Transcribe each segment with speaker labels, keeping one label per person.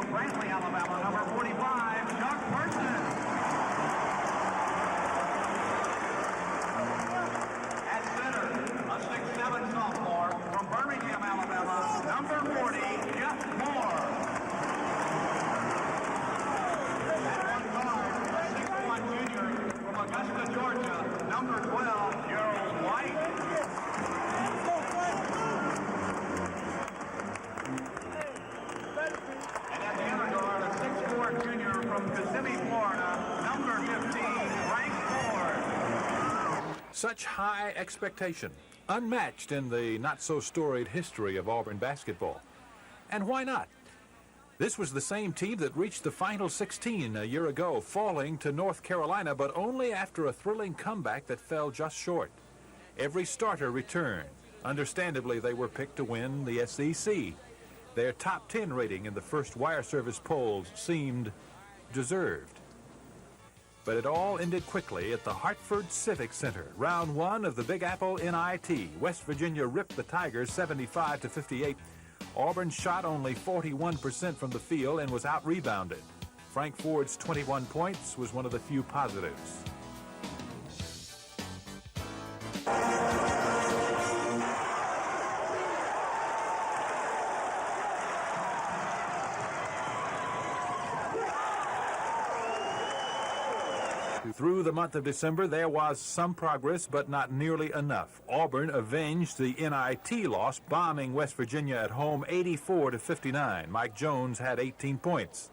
Speaker 1: for Brantley, Alabama, number 45, Chuck Person. At center, a 6'7" sophomore from Birmingham, Alabama, number 40, Jeff Moore. At one guard, a 6'1" junior from Augusta, Georgia, number 12, Gerald White. And at the other guard, a 6'4" junior from Kissimmee, Florida, number 15, Frank Ford.
Speaker 2: Such high expectation, unmatched in the not-so-storied history of Auburn basketball. And why not? This was the same team that reached the Final 16 a year ago, falling to North Carolina, but only after a thrilling comeback that fell just short. Every starter returned. Understandably, they were picked to win the SEC. Their top 10 rating in the first wire service polls seemed deserved. But it all ended quickly at the Hartford Civic Center. Round one of the Big Apple NIT. West Virginia ripped the Tigers 75-58. Auburn shot only 41% from the field and was out-rebounded. Frank Ford's 21 points was one of the few positives. Through the month of December, there was some progress, but not nearly enough. Auburn avenged the NIT loss, bombing West Virginia at home 84-59. Mike Jones had 18 points.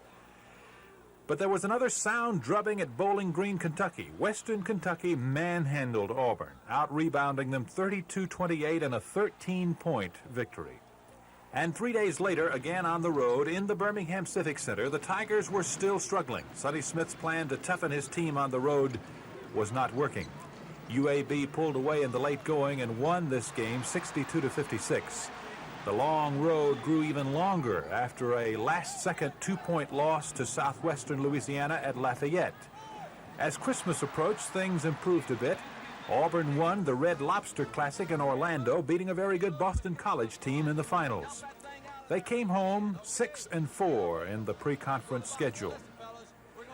Speaker 2: But there was another sound drubbing at Bowling Green, Kentucky. Western Kentucky manhandled Auburn, out-rebounding them 32-28 in a 13-point victory. And 3 days later, again on the road in the Birmingham Civic Center, the Tigers were still struggling. Sonny Smith's plan to toughen his team on the road was not working. UAB pulled away in the late going and won this game 62-56. The long road grew even longer after a last-second two-point loss to Southwestern Louisiana at Lafayette. As Christmas approached, things improved a bit. Auburn won the Red Lobster Classic in Orlando, beating a very good Boston College team in the finals. They came home 6-4 in the pre-conference schedule.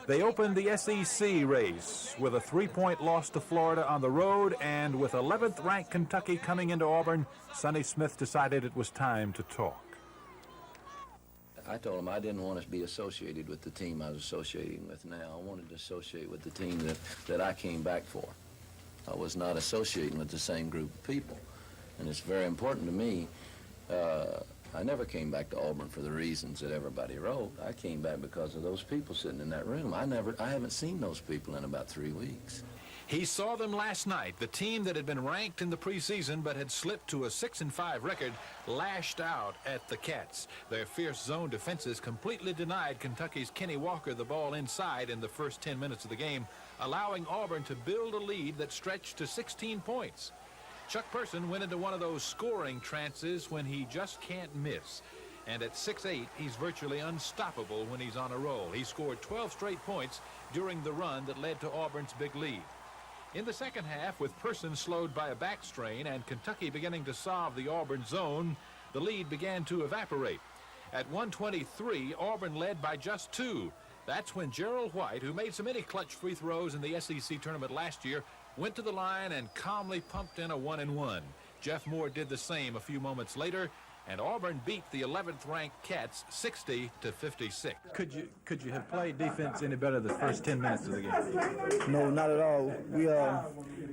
Speaker 2: They opened the SEC race with a 3-point loss to Florida on the road, and with 11th-ranked Kentucky coming into Auburn, Sonny Smith decided it was time to talk.
Speaker 3: I told him I didn't want to be associated with the team I was associating with now. I wanted to associate with the team that I came back for. I was not associating with the same group of people. And it's very important to me. I never came back to Auburn for the reasons that everybody wrote. I came back because of those people sitting in that room. I haven't seen those people in about 3 weeks.
Speaker 2: He saw them last night. The team that had been ranked in the preseason but had slipped to a 6-5 record lashed out at the Cats. Their fierce zone defenses completely denied Kentucky's Kenny Walker the ball inside in the first 10 minutes of the game, allowing Auburn to build a lead that stretched to 16 points. Chuck Person went into one of those scoring trances when he just can't miss. And at 6'8", he's virtually unstoppable when he's on a roll. He scored 12 straight points during the run that led to Auburn's big lead. In the second half, with Person slowed by a back strain and Kentucky beginning to solve the Auburn zone, the lead began to evaporate. At 1:23, Auburn led by just 2. That's when Gerald White, who made so many clutch free throws in the SEC tournament last year, went to the line and calmly pumped in a 1-and-1. Jeff Moore did the same a few moments later, and Auburn beat the 11th-ranked Cats 60-56.
Speaker 4: Could you have played defense any better the first 10 minutes of the game?
Speaker 5: No, not at all.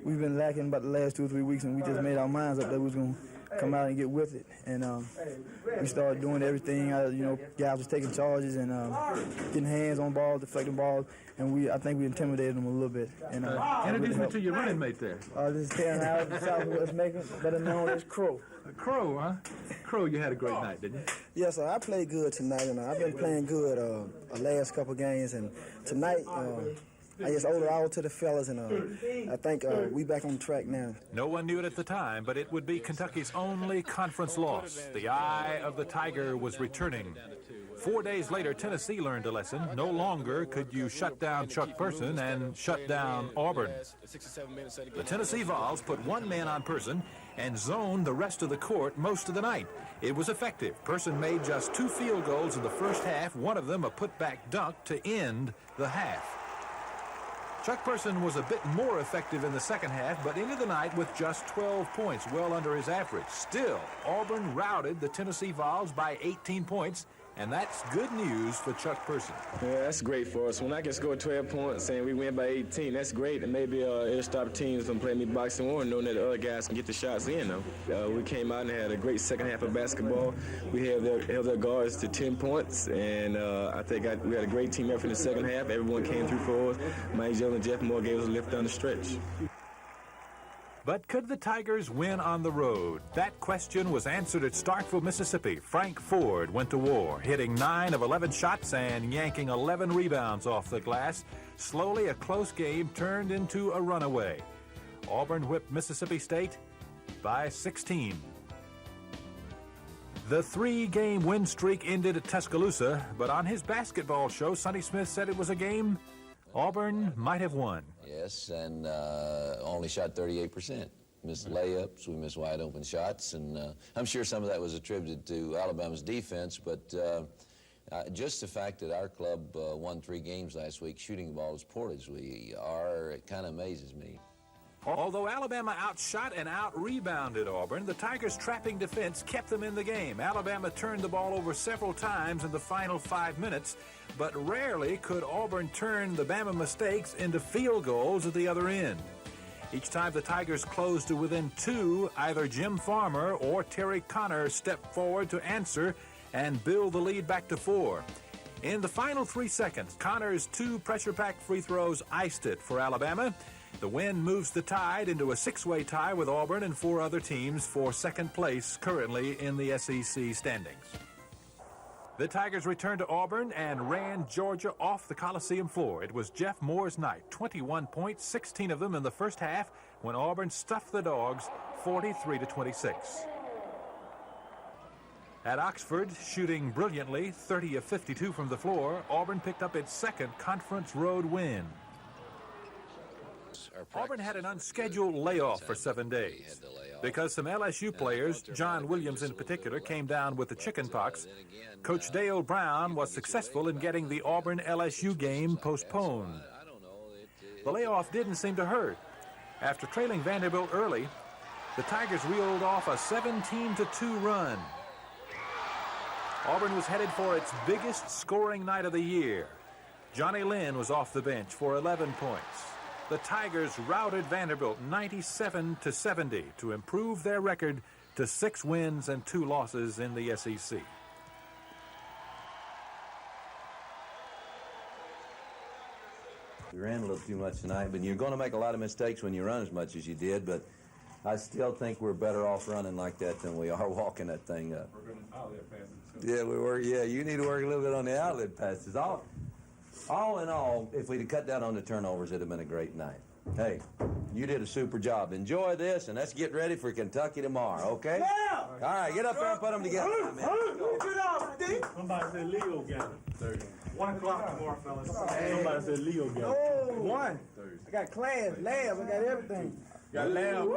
Speaker 5: We've been lacking about the last 2 or 3 weeks, and we just made our minds up that we was going to come out and get with it. And we started doing everything. Guys was taking charges and getting hands on balls, deflecting balls, and I think we intimidated them a little bit. And
Speaker 4: introduce me to your running mate there.
Speaker 5: This is Karen Howard from Southwest Macon, better known as Crow.
Speaker 4: Crow, huh? Crow, you had a great night, didn't you?
Speaker 5: Yes, sir. I played good tonight, and I've been playing good the last couple games. And tonight, I just owed it all to the fellas, and I think we back on track now.
Speaker 2: No one knew it at the time, but it would be Kentucky's only conference loss. The eye of the Tiger was returning. 4 days later, Tennessee learned a lesson. No longer could you shut down Chuck Person and shut down Auburn. The Tennessee Vols put one man on Person and zoned the rest of the court most of the night. It was effective. Person made just 2 field goals in the first half, one of them a putback dunk to end the half. Chuck Person was a bit more effective in the second half, but ended the night with just 12 points, well under his average. Still, Auburn routed the Tennessee Vols by 18 points, and that's good news for Chuck Person.
Speaker 6: Yeah, that's great for us. When I can score 12 points and we win by 18, that's great. And maybe it'll stop teams from playing me boxing war, knowing that the other guys can get the shots in, though. We came out and had a great second half of basketball. We held their guards to 10 points, and I think we had a great team effort in the second half. Everyone came through for us. Mike Jones and Jeff Moore gave us a lift down the stretch.
Speaker 2: But could the Tigers win on the road? That question was answered at Starkville, Mississippi. Frank Ford went to war, hitting 9 of 11 shots and yanking 11 rebounds off the glass. Slowly, a close game turned into a runaway. Auburn whipped Mississippi State by 16. The 3-game win streak ended at Tuscaloosa, but on his basketball show, Sonny Smith said it was a game Auburn might have won.
Speaker 3: Yes, and only shot 38%. Missed layups, we missed wide open shots, and I'm sure some of that was attributed to Alabama's defense, but just the fact that our club won 3 games last week shooting the ball as poor as we are, it kind of amazes me.
Speaker 2: Although Alabama outshot and out-rebounded Auburn, the Tigers' trapping defense kept them in the game. Alabama turned the ball over several times in the final 5 minutes, but rarely could Auburn turn the Bama mistakes into field goals at the other end. Each time the Tigers closed to within 2, either Jim Farmer or Terry Connor stepped forward to answer and build the lead back to 4. In the final 3 seconds, Connor's 2 pressure-packed free throws iced it for Alabama. The win moves the Tide into a 6-way tie with Auburn and 4 other teams for second place currently in the SEC standings. The Tigers returned to Auburn and ran Georgia off the Coliseum floor. It was Jeff Moore's night, 21 points, 16 of them in the first half, when Auburn stuffed the Dogs 43-26. At Oxford, shooting brilliantly, 30 of 52 from the floor, Auburn picked up its second conference road win. Auburn had an unscheduled layoff for 7 days because some LSU players, John Williams in particular, came down with the chicken pox. Coach Dale Brown was successful in getting the Auburn-LSU game postponed. The layoff didn't seem to hurt. After trailing Vanderbilt early, the Tigers reeled off a 17-2 run. Auburn was headed for its biggest scoring night of the year. Johnny Lynn was off the bench for 11 points. The Tigers routed Vanderbilt 97-70 to improve their record to 6 wins and 2 losses in the SEC.
Speaker 7: We ran a little too much tonight, but you're going to make a lot of mistakes when you run as much as you did, but I still think we're better off running like that than we are walking that thing up.
Speaker 8: We're going to outlet passes.
Speaker 7: Yeah, you need to work a little bit on the outlet passes. All in all, if we'd have cut down on the turnovers, it'd have been a great night. Hey, you did a super job. Enjoy this, and let's get ready for Kentucky tomorrow, okay?
Speaker 9: Yeah!
Speaker 7: All right, get up there and put them together.
Speaker 9: Somebody said Leo got it.
Speaker 8: 1 o'clock tomorrow, fellas.
Speaker 9: Somebody said Leo got it.
Speaker 5: Oh, 1. I got class, lab, I got everything.
Speaker 8: Got lab. We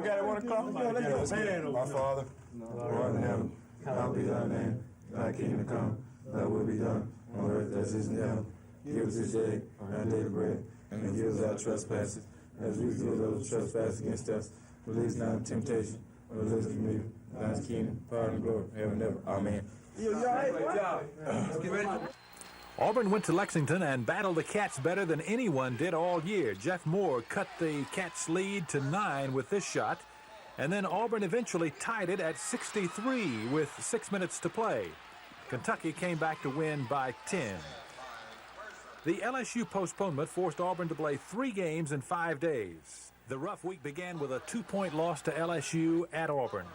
Speaker 8: got it 1 o'clock.
Speaker 9: My
Speaker 8: Father, who art in heaven, hallowed be thy name. Thy kingdom come, thy will be done, on earth as it is in heaven. Give us this day our daily bread, and forgive us our trespasses, as we forgive those who trespass against us. Lead us not into temptation, but deliver us from evil. Thine is the kingdom, power, and glory, ever and ever. Amen.
Speaker 5: You all right?
Speaker 7: Good job. Let's get ready.
Speaker 2: Auburn went to Lexington and battled the Cats better than anyone did all year. Jeff Moore cut the Cats' lead to 9 with this shot, and then Auburn eventually tied it at 63 with 6 minutes to play. Kentucky came back to win by 10. The LSU postponement forced Auburn to play 3 games in 5 days. The rough week began with a 2-point loss to LSU at Auburn.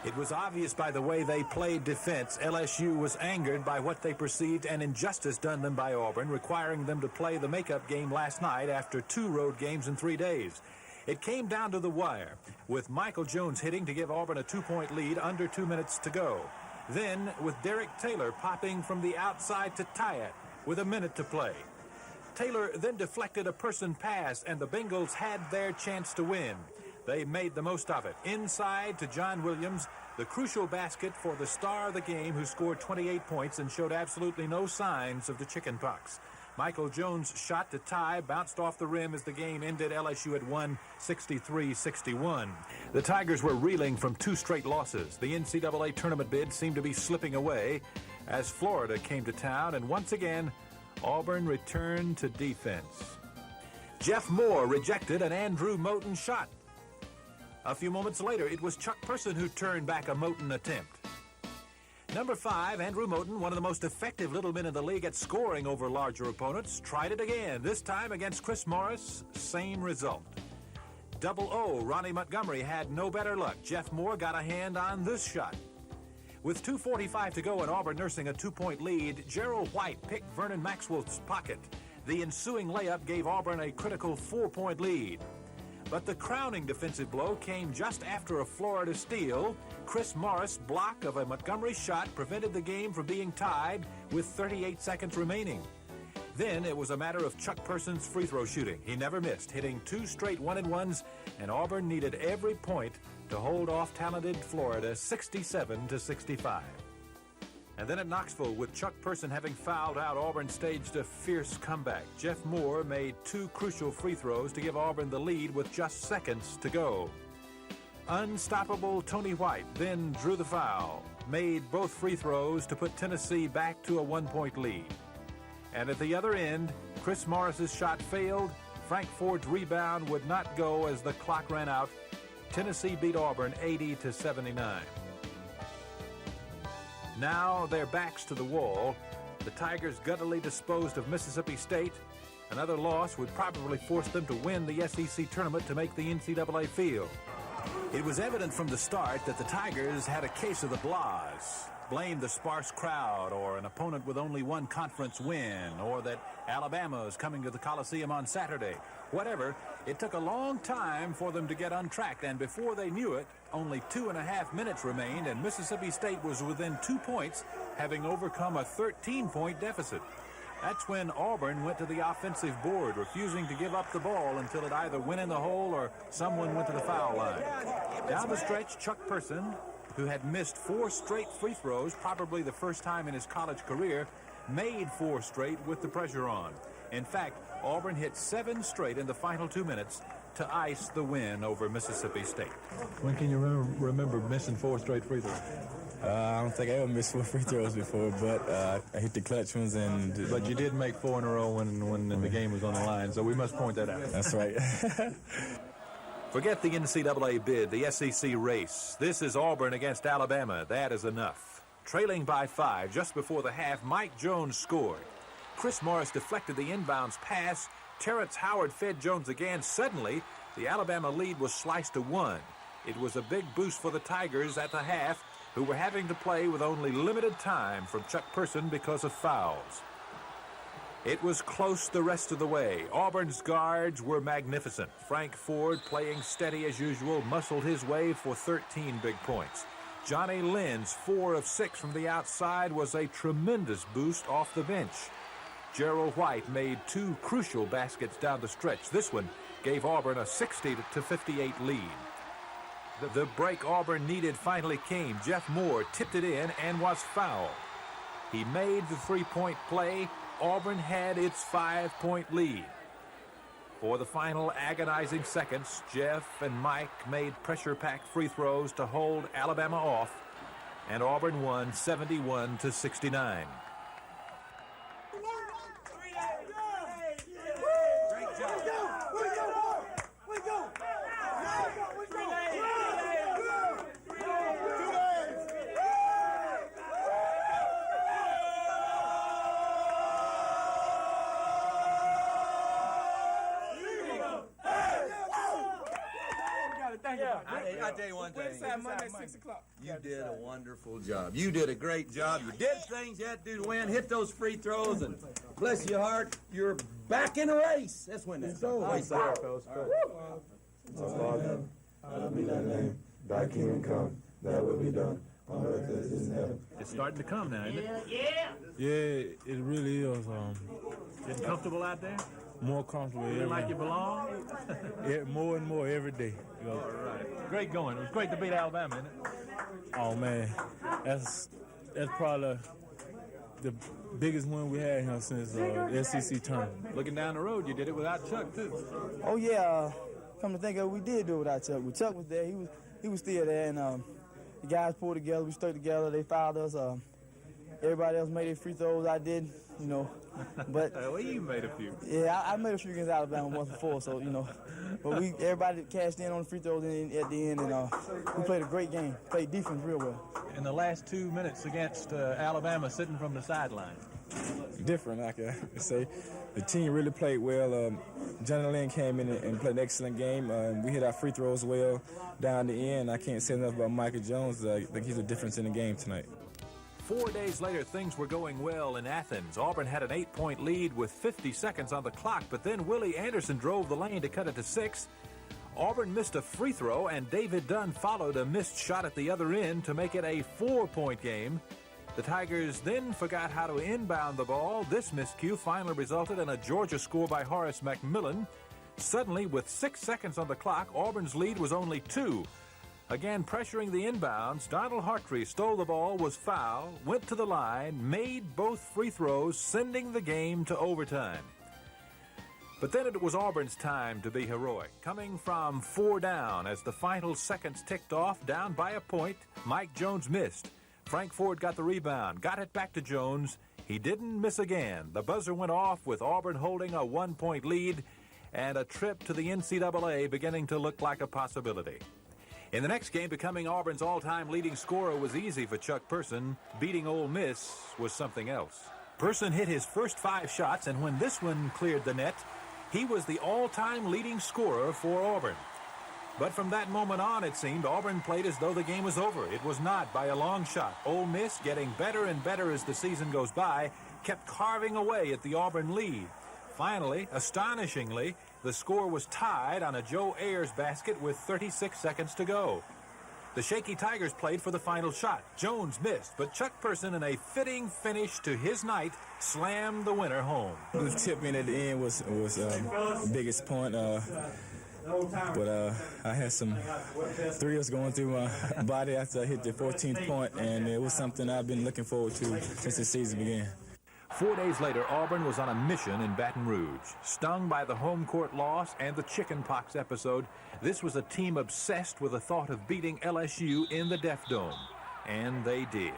Speaker 2: It was obvious by the way they played defense, LSU was angered by what they perceived an injustice done them by Auburn, requiring them to play the makeup game last night after 2 road games in 3 days. It came down to the wire, with Michael Jones hitting to give Auburn a 2-point lead under 2 minutes to go. Then, with Derek Taylor popping from the outside to tie it with a minute to play. Taylor then deflected a person pass, and the Bengals had their chance to win. They made the most of it. Inside to John Williams, the crucial basket for the star of the game, who scored 28 points and showed absolutely no signs of the chicken pox. Michael Jones' shot to tie bounced off the rim as the game ended. LSU had won 63-61. The Tigers were reeling from 2 straight losses. The NCAA tournament bid seemed to be slipping away as Florida came to town, and once again, Auburn returned to defense. Jeff Moore rejected an Andrew Moten shot. A few moments later, it was Chuck Person who turned back a Moten attempt. Number 5, Andrew Moten, one of the most effective little men in the league at scoring over larger opponents, tried it again, this time against Chris Morris. Same result. Double O, Ronnie Montgomery had no better luck. Jeff Moore got a hand on this shot. With 2:45 to go and Auburn nursing a 2-point lead, Gerald White picked Vernon Maxwell's pocket. The ensuing layup gave Auburn a critical 4-point lead. But the crowning defensive blow came just after a Florida steal. Chris Morris' block of a Montgomery shot prevented the game from being tied with 38 seconds remaining. Then it was a matter of Chuck Person's free throw shooting. He never missed, hitting 2 straight 1-and-1s, and Auburn needed every point to hold off talented Florida 67-65. And then at Knoxville, with Chuck Person having fouled out, Auburn staged a fierce comeback. Jeff Moore made 2 crucial free throws to give Auburn the lead with just seconds to go. Unstoppable Tony White then drew the foul, made both free throws to put Tennessee back to a 1-point lead. And at the other end, Chris Morris's shot failed. Frank Ford's rebound would not go as the clock ran out. Tennessee beat Auburn 80-79. Now their backs to the wall. The Tigers guttily disposed of Mississippi State. Another loss would probably force them to win the SEC tournament to make the NCAA field. It was evident from the start that the Tigers had a case of the blahs. Blamed the sparse crowd, or an opponent with only 1 conference win, or that Alabama is coming to the Coliseum on Saturday. Whatever, it took a long time for them to get untracked, and before they knew it, only 2.5 minutes remained, and Mississippi State was within 2 points, having overcome a 13-point deficit. That's when Auburn went to the offensive board, refusing to give up the ball until it either went in the hole or someone went to the foul line. Down the stretch, Chuck Person, who had missed 4 straight free throws, probably the first time in his college career, made 4 straight with the pressure on. In fact, Auburn hit 7 straight in the final 2 minutes to ice the win over Mississippi State.
Speaker 4: When can you remember missing 4 straight free throws?
Speaker 10: I don't think I ever missed 4 free throws before, but I hit the clutch ones.
Speaker 4: But you did make 4 in a row when the game was on the line, so we must point that out.
Speaker 10: That's right.
Speaker 2: Forget the NCAA bid, the SEC race. This is Auburn against Alabama. That is enough. Trailing by 5 just before the half, Mike Jones scored. Chris Morris deflected the inbounds pass. Terrence Howard fed Jones again. Suddenly, the Alabama lead was sliced to 1. It was a big boost for the Tigers at the half, who were having to play with only limited time from Chuck Person because of fouls. It was close the rest of the way. Auburn's guards were magnificent. Frank Ford, playing steady as usual, muscled his way for 13 big points. Johnny Lynn's 4 of 6 from the outside was a tremendous boost off the bench. Gerald White made 2 crucial baskets down the stretch. This one gave Auburn a 60-58 lead. The break Auburn needed finally came. Jeff Moore tipped it in and was fouled. He made the 3-point play. Auburn had its 5-point lead. For the final agonizing seconds, Jeff and Mike made pressure-packed free throws to hold Alabama off, and Auburn won 71-69.
Speaker 7: I tell you one thing. You did a wonderful job. You did a great job. You did things you had to do to win. Hit those free throws, and bless your heart, you're back in the race. Let's win that.
Speaker 8: Hallowed be thy name, thy kingdom come, thy will be done, on earth as it is in heaven.
Speaker 2: It's starting to come now, isn't it?
Speaker 10: Yeah, it really is.
Speaker 2: Getting comfortable out there?
Speaker 10: More comfortable.
Speaker 2: Feel like you belong?
Speaker 10: More and more every day. You know.
Speaker 2: All right. Great going. It was great to beat Alabama, isn't it?
Speaker 10: Oh man, that's probably the biggest win we had here since the SEC tournament.
Speaker 2: Looking down the road, you did it without Chuck too.
Speaker 5: Oh yeah, come to think of it, we did do it without Chuck. When Chuck was there, he was still there, and the guys pulled together. We stuck together. They fouled us. Everybody else made their free throws. I did, you know. But
Speaker 2: well, you made a few.
Speaker 5: Yeah, I made a few against Alabama once before, so you know. But everybody cashed in on the free throws at the end, and we played a great game. Played defense real well.
Speaker 2: In the last 2 minutes against Alabama, sitting from the sideline.
Speaker 10: Different, I can say. The team really played well. Johnny Lynn came in and played an excellent game. We hit our free throws well down the end. I can't say enough about Michael Jones. I think he's a difference in the game tonight.
Speaker 2: 4 days later, things were going well in Athens. Auburn had an 8-point lead with 50 seconds on the clock, but then Willie Anderson drove the lane to cut it to 6. Auburn missed a free throw, and David Dunn followed a missed shot at the other end to make it a 4-point game. The Tigers then forgot how to inbound the ball. This miscue finally resulted in a Georgia score by Horace McMillan. Suddenly, with 6 seconds on the clock, Auburn's lead was only 2. Again, pressuring the inbounds, Donald Hartree stole the ball, was fouled, went to the line, made both free throws, sending the game to overtime. But then it was Auburn's time to be heroic. Coming from 4 down as the final seconds ticked off, down by a point, Mike Jones missed. Frank Ford got the rebound, got it back to Jones. He didn't miss again. The buzzer went off with Auburn holding a 1-point lead and a trip to the NCAA beginning to look like a possibility. In the next game, becoming Auburn's all-time leading scorer was easy for Chuck Person. Beating Ole Miss was something else. Person hit his first 5 shots, and when this one cleared the net, he was the all-time leading scorer for Auburn. But from that moment on, it seemed, Auburn played as though the game was over. It was not by a long shot. Ole Miss, getting better and better as the season goes by, kept carving away at the Auburn lead. Finally, astonishingly, the score was tied on a Joe Ayers basket with 36 seconds to go. The shaky Tigers played for the final shot. Jones missed, but Chuck Person, in a fitting finish to his night, slammed the winner home.
Speaker 10: The tip in at the end was the biggest point. But I had some thrills going through my body after I hit the 14th point, and it was something I've been looking forward to since the season began.
Speaker 2: 4 days later, Auburn was on a mission in Baton Rouge. Stung by the home court loss and the chickenpox episode, this was a team obsessed with the thought of beating LSU in the Deaf Dome. And they did.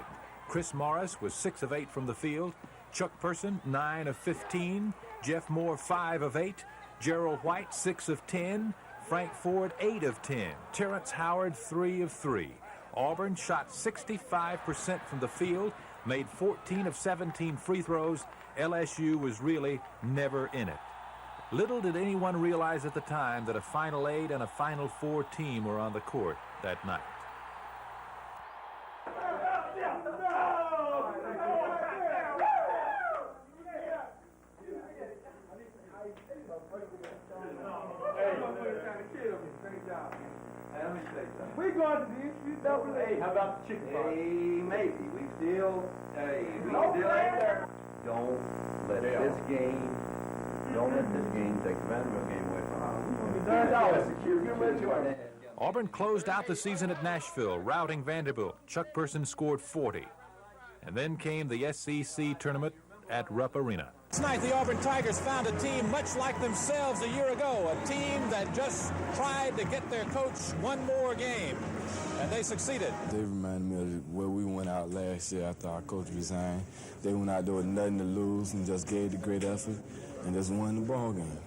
Speaker 2: Chris Morris was 6 of 8 from the field. Chuck Person, 9 of 15. Jeff Moore, 5 of 8. Gerald White, 6 of 10. Frank Ford, 8 of 10. Terrence Howard, 3 of 3. Auburn shot 65% from the field, made 14 of 17 free throws. LSU was really never in it. Little did anyone realize at the time that a Final 8 and a Final 4 team were on the court that night.
Speaker 1: We going to the NCAA. How about the chicken pox? Hey, maybe. We still ain't there. Don't let this game take the Vanderbilt game away from us.
Speaker 2: Auburn closed out the season at Nashville, routing Vanderbilt. Chuck Person scored 40. And then came the SEC tournament at Rupp Arena.
Speaker 11: Tonight, the Auburn Tigers found a team much like themselves a year ago, a team that just tried to get their coach one more game, and they succeeded.
Speaker 10: They reminded me of where we went out last year after our coach resigned. They went out there with nothing to lose and just gave the great effort and just won the ball game.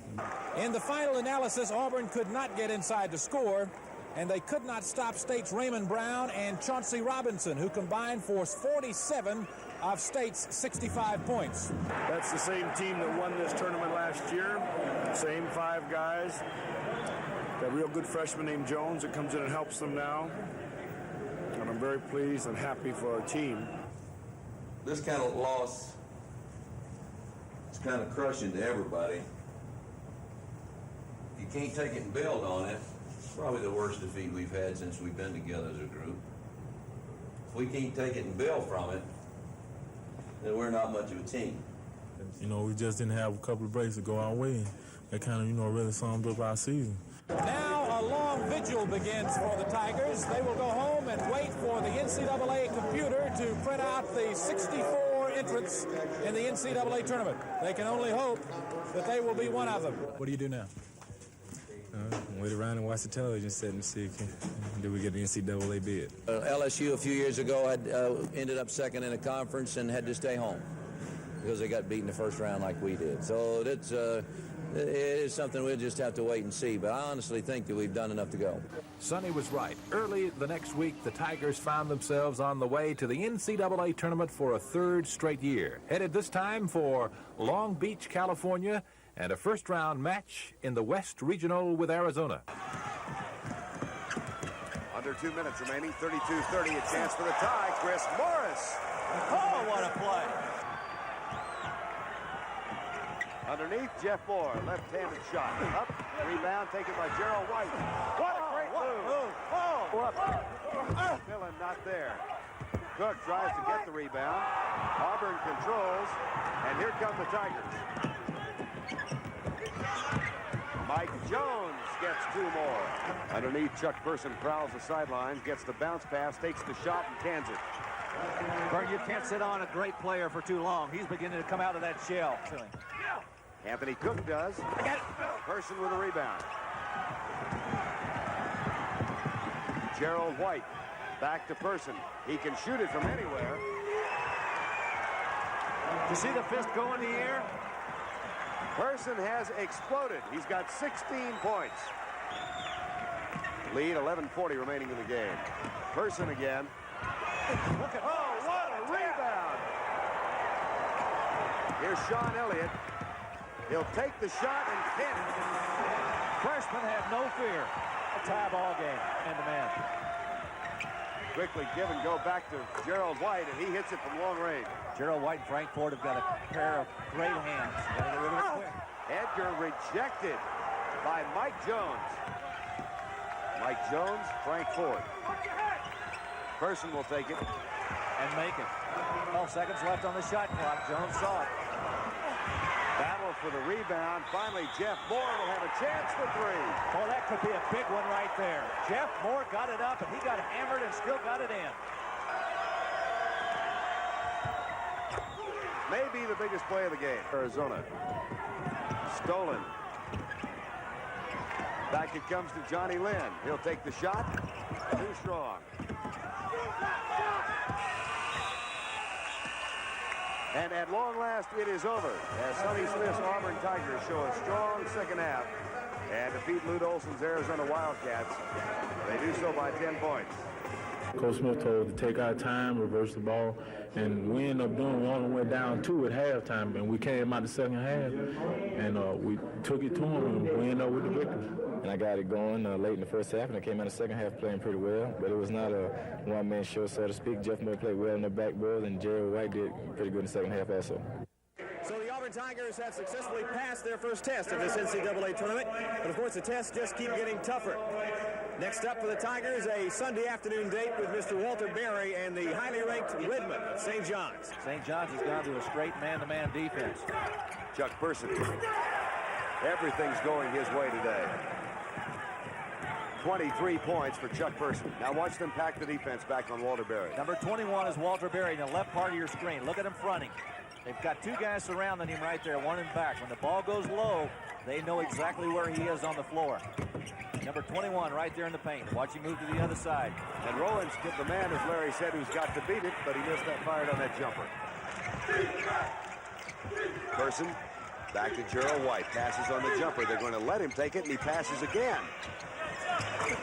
Speaker 11: In the final analysis, Auburn could not get inside to score, and they could not stop State's Raymond Brown and Chauncey Robinson, who combined for 47 of State's 65 points.
Speaker 9: That's the same team that won this tournament last year. Same 5 guys. Got a real good freshman named Jones that comes in and helps them now. And I'm very pleased and happy for our team.
Speaker 7: This kind of loss is kind of crushing to everybody. If you can't take it and build on it, it's probably the worst defeat we've had since we've been together as a group. we can't take it and build from it, then we're not much of a team.
Speaker 8: You know, we just didn't have a couple of breaks to go our way. That kind of, you know, really summed up our season.
Speaker 11: Now a long vigil begins for the Tigers. They will go home and wait for the NCAA computer to print out the 64 entrants in the NCAA tournament. They can only hope that they will be one of them. What do you do now?
Speaker 10: Wait around and watch the television set and see do we get the NCAA bid.
Speaker 3: LSU a few years ago had ended up second in a conference and had to stay home because they got beaten the first round like we did. So it is something we'll just have to wait and see, but I honestly think that we've done enough to go.
Speaker 2: Sonny was right. Early the next week, the Tigers found themselves on the way to the NCAA tournament for a third straight year, headed this time for Long Beach, California, and a first-round match in the West Regional with Arizona.
Speaker 12: Under 2 minutes remaining, 32-30, a chance for the tie. Chris Morris. Oh, what a play. Underneath, Jeff Moore, left-handed shot. Up, rebound taken by Gerald White. What a great move. Oh, Dillon not there. Cook tries to get the rebound. Auburn controls, and here come the Tigers. Mike Jones gets 2 more. Underneath, Chuck Person prowls the sidelines, gets the bounce pass, takes the shot, and cans it.
Speaker 13: Bert, you can't sit on a great player for too long. He's beginning to come out of that shell.
Speaker 12: Anthony Cook does. Person with a rebound. Gerald White back to Person. He can shoot it from anywhere.
Speaker 13: Did you see the fist go in the air?
Speaker 12: Person has exploded. He's got 16 points. Lead, 11:40 remaining in the game. Person again. Look at, oh, what a rebound! Here's Sean Elliott. He'll take the shot and pin it.
Speaker 13: Freshman had no fear. A tie ball game, man-to-man.
Speaker 12: Quickly give and go back to Gerald White, and he hits it from long range.
Speaker 13: Gerald White and Frank Ford have got a pair of great hands. Got to get rid of it quick.
Speaker 12: Edgar rejected by Mike Jones. Mike Jones, Frank Ford. Person will take it.
Speaker 13: And make it. 12 seconds left on the shot clock. Jones saw it.
Speaker 12: Battle for the rebound. Finally, Jeff Moore will have a chance for 3.
Speaker 13: Oh, that could be a big one right there. Jeff Moore got it up, and he got hammered and still got it in.
Speaker 12: Maybe the biggest play of the game. Arizona. Stolen. Back it comes to Johnny Lynn. He'll take the shot. Too strong. And at long last, it is over, as Sonny Smith's Auburn Tigers show a strong second half and defeat Lute Olson's Arizona Wildcats. They do so by 10 points.
Speaker 8: Coach Smith told us to take our time, reverse the ball, and we ended up doing, we only went down 2 at halftime, and we came out the second half, and we took it to them, and we ended up with the victory.
Speaker 10: And I got it going late in the first half, and I came out the second half playing pretty well, but it was not a one-man show, so to speak. Jeff Moore played well in the backboard, and Gerald White did pretty good in the second half also.
Speaker 14: So the Auburn Tigers have successfully passed their first test of this NCAA tournament, but of course the tests just keep getting tougher. Next up for the Tigers, a Sunday afternoon date with Mr. Walter Berry and the highly ranked Redmond of St. John's.
Speaker 13: St. John's has gone to a straight man-to-man defense.
Speaker 12: Chuck Person. Everything's going his way today. 23 points for Chuck Person. Now watch them pack the defense back on Walter Berry.
Speaker 13: Number 21 is Walter Berry in the left part of your screen. Look at him fronting. They've got 2 guys surrounding him right there, one in back. When the ball goes low, they know exactly where he is on the floor. Number 21 right there in the paint. Watch him move to the other side.
Speaker 12: And Rollins, the man, as Larry said, who's got to beat it, but he missed that fired on that jumper. Person back to Gerald White. Passes on the jumper. They're going to let him take it, and he passes again.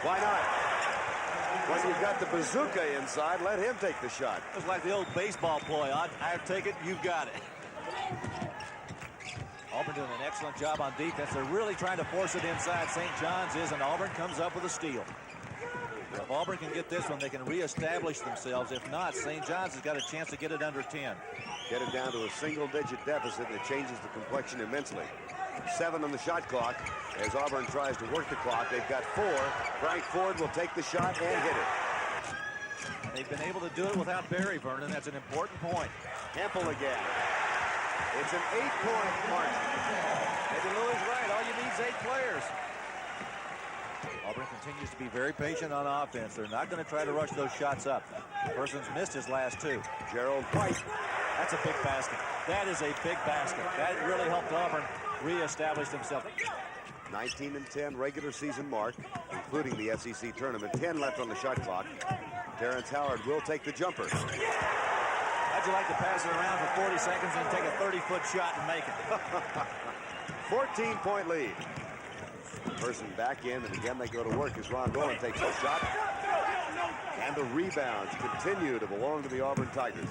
Speaker 12: Why not? When you've got the bazooka inside, let him take the shot.
Speaker 13: It's like the old baseball ploy. I take it, you've got it. Auburn doing an excellent job on defense. They're really trying to force it inside. St. John's is, and Auburn comes up with a steal. If Auburn can get this one, they can reestablish themselves. If not, St. John's has got a chance to get it under 10.
Speaker 12: Get it down to a single-digit deficit, and it changes the complexion immensely. 7 on the shot clock as Auburn tries to work the clock. They've got 4. Frank Ford will take the shot and hit it.
Speaker 13: They've been able to do it without Barry, Vernon. That's an important point.
Speaker 12: Hempel again. It's an 8-point margin.
Speaker 13: Maybe Louis right. All you need is 8 players. Auburn continues to be very patient on offense. They're not going to try to rush those shots up. Person's missed his last 2.
Speaker 12: Gerald White.
Speaker 13: That's a big basket. That is a big basket. That really helped Auburn reestablish themselves.
Speaker 12: 19-10 regular season mark, including the SEC tournament. 10 left on the shot clock. Terrence Howard will take the jumper.
Speaker 13: How'd you like to pass it around for 40 seconds and take a 30-foot shot and make it?
Speaker 12: 14-point lead. Person back in, and again they go to work as Ron Dolan takes the shot. And the rebounds continue to belong to the Auburn Tigers.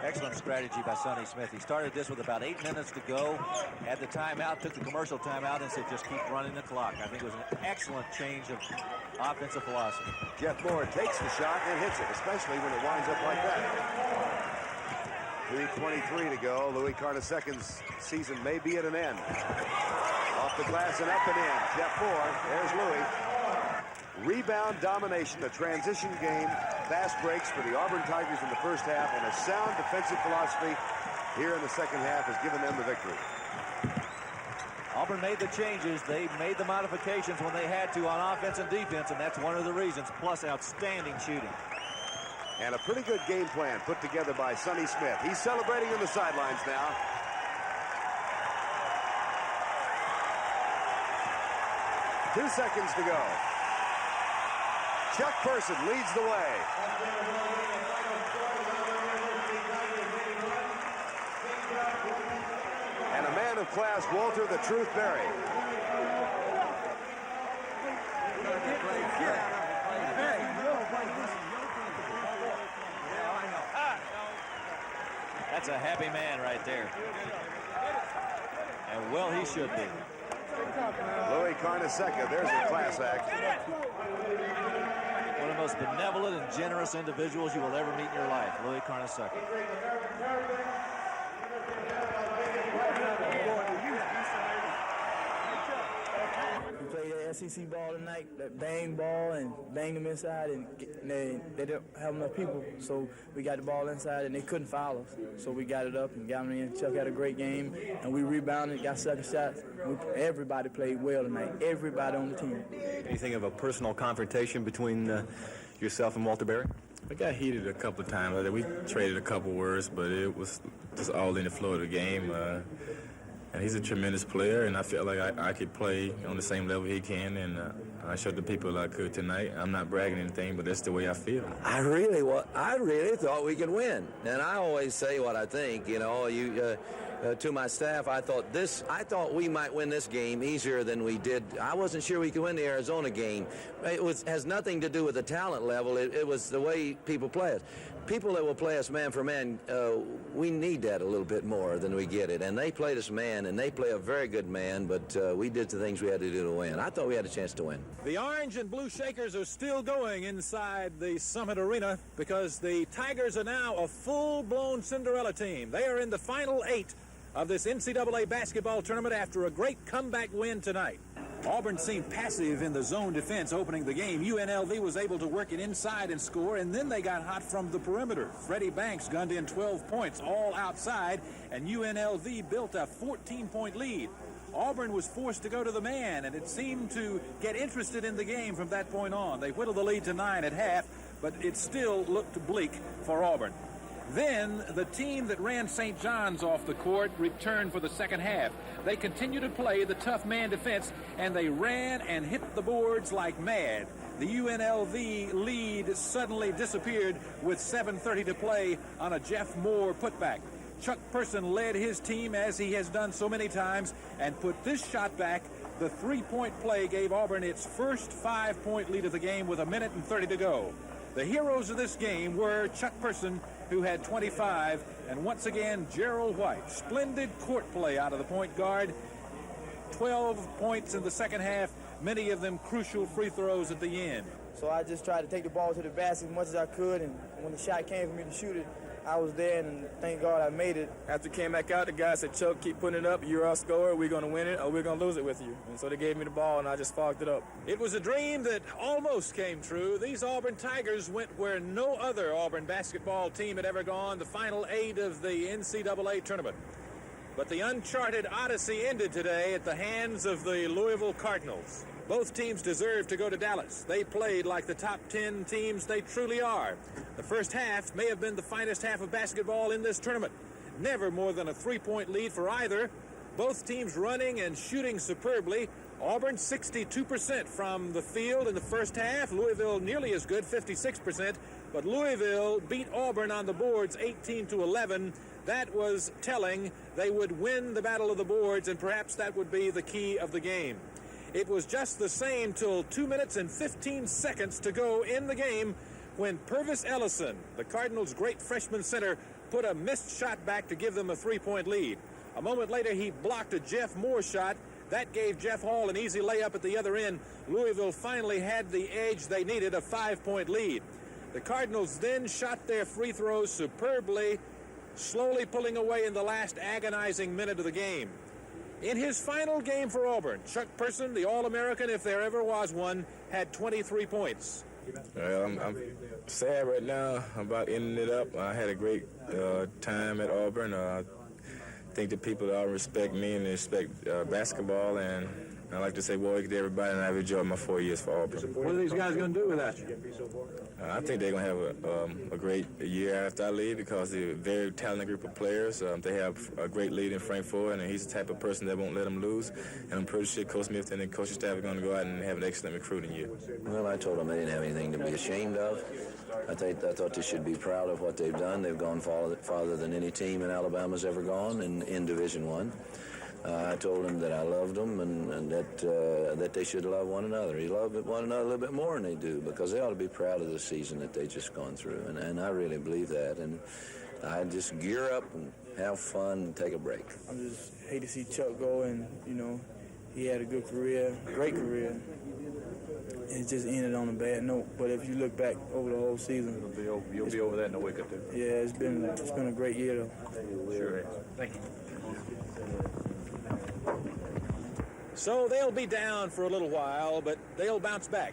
Speaker 13: Excellent strategy by Sonny Smith. He started this with about 8 minutes to go, had the timeout, took the commercial timeout, and said just keep running the clock. I think it was an excellent change of offensive philosophy.
Speaker 12: Jeff Moore takes the shot and hits it, especially when it winds up like that. 3:23 to go. Louis Carnesecca's season may be at an end. Off the glass and up and in. Jeff Moore, there's Louis. Rebound domination, a transition game, fast breaks for the Auburn Tigers in the first half, and a sound defensive philosophy here in the second half has given them the victory.
Speaker 13: Auburn made the changes. They made the modifications when they had to on offense and defense, and that's one of the reasons, plus outstanding shooting.
Speaker 12: And a pretty good game plan put together by Sonny Smith. He's celebrating on the sidelines now. Two seconds to go. Chuck Person leads the way. And a man of class, Walter the Truth Berry.
Speaker 13: That's a happy man right there. And well, he should be.
Speaker 12: Louis Carnesecca, there's a class act.
Speaker 13: One of the most benevolent and generous individuals you will ever meet in your life, Louis Carnesecca.
Speaker 5: We played that SEC ball tonight, that bang ball, and bang them inside, and they didn't have enough people, so we got the ball inside, and they couldn't foul us. So we got it up and got them in. Chuck had a great game, and we rebounded, got second shots. Everybody played well tonight, everybody on the team.
Speaker 15: Anything of a personal confrontation between yourself and Walter Berry?
Speaker 10: We got heated a couple of times. We traded a couple words, but it was just all in the flow of the game. And he's a tremendous player, and I felt like I could play on the same level he can, and I showed the people I could tonight. I'm not bragging anything, but that's the way I feel.
Speaker 7: I really thought we could win, and I always say what I think. You know, to my staff, I thought we might win this game easier than we did. I wasn't sure we could win the Arizona game. It has nothing to do with the talent level. It was the way people play us. People that will play us man for man, we need that a little bit more than we get it. And they played us man, and they play a very good man, but we did the things we had to do to win. I thought we had a chance to win.
Speaker 11: The orange and blue Shakers are still going inside the Summit Arena because the Tigers are now a full-blown Cinderella team. They are in the final 8 of this NCAA basketball tournament after a great comeback win tonight. Auburn seemed passive in the zone defense opening the game. UNLV was able to work it inside and score, and then they got hot from the perimeter. Freddie Banks gunned in 12 points all outside, and UNLV built a 14-point lead. Auburn was forced to go to the man, and it seemed to get interested in the game from that point on. They whittled the lead to 9 at half, but it still looked bleak for Auburn. Then the team that ran St. John's off the court returned for the second half. They continued to play the tough man defense, and they ran and hit the boards like mad. The UNLV lead suddenly disappeared with 7:30 to play on a Jeff Moore putback. Chuck Person led his team as he has done so many times and put this shot back. The three-point play gave Auburn its first 5-point lead of the game with 1:30 to go. The heroes of this game were Chuck Person, who had 25, and once again, Gerald White. Splendid court play out of the point guard. 12 points in the second half, many of them crucial free throws at the end.
Speaker 5: So I just tried to take the ball to the basket as much as I could, and when the shot came for me to shoot it, I was there, and thank God I made it.
Speaker 6: After we came back out, the guy said, Chuck, keep putting it up. You're our scorer. We're going to win it or we're going to lose it with you. And so they gave me the ball, and I just fogged it up.
Speaker 11: It was a dream that almost came true. These Auburn Tigers went where no other Auburn basketball team had ever gone, the final 8 of the NCAA tournament. But the uncharted odyssey ended today at the hands of the Louisville Cardinals. Both teams deserve to go to Dallas. They played like the top 10 teams they truly are. The first half may have been the finest half of basketball in this tournament. Never more than a 3-point lead for either. Both teams running and shooting superbly. Auburn 62% from the field in the first half. Louisville nearly as good, 56%. But Louisville beat Auburn on the boards 18-11. That was telling. They would win the battle of the boards, and perhaps that would be the key of the game. It was just the same till 2 minutes and 15 seconds to go in the game when Purvis Ellison, the Cardinals' great freshman center, put a missed shot back to give them a 3-point lead. A moment later, he blocked a Jeff Moore shot. That gave Jeff Hall an easy layup at the other end. Louisville finally had the edge they needed, a 5-point lead. The Cardinals then shot their free throws superbly, slowly pulling away in the last agonizing minute of the game. In his final game for Auburn, Chuck Person, the All-American, if there ever was one, had 23 points.
Speaker 6: I'm sad right now about ending it up. I had a great time at Auburn. I think the people all respect me and they respect basketball, and I like to say, well, to everybody, and I've enjoyed my 4 years for Auburn.
Speaker 4: What are these guys going to do without you?
Speaker 6: I think they're going to have a great year after I leave because they're a very talented group of players. They have a great lead in Frank Ford, and he's the type of person that won't let them lose. And I'm pretty sure Coach Smith and the coaching staff are going to go out and have an excellent recruiting year.
Speaker 3: Well, I told them they didn't have anything to be ashamed of. I thought they should be proud of what they've done. They've gone farther than any team in Alabama's ever gone in Division I. I told them that I loved them and that they should love one another. They love one another a little bit more than they do because they ought to be proud of the season that they just gone through. And I really believe that. And I just gear up and have fun and take a break.
Speaker 5: I just hate to see Chuck go, and, you know, he had a good career, great career. It just ended on a bad note. But if you look back over the whole season,
Speaker 4: you'll be over that in a week or two.
Speaker 5: Yeah, it's been a great year, though.
Speaker 4: Sure is. Thank you.
Speaker 11: So they'll be down for a little while, but they'll bounce back.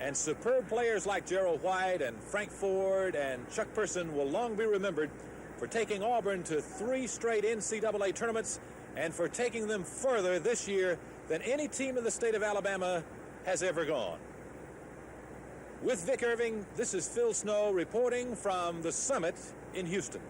Speaker 11: And superb players like Gerald White and Frank Ford and Chuck Person will long be remembered for taking Auburn to 3 straight NCAA tournaments and for taking them further this year than any team in the state of Alabama has ever gone. With Vic Irving, this is Phil Snow reporting from the Summit in Houston.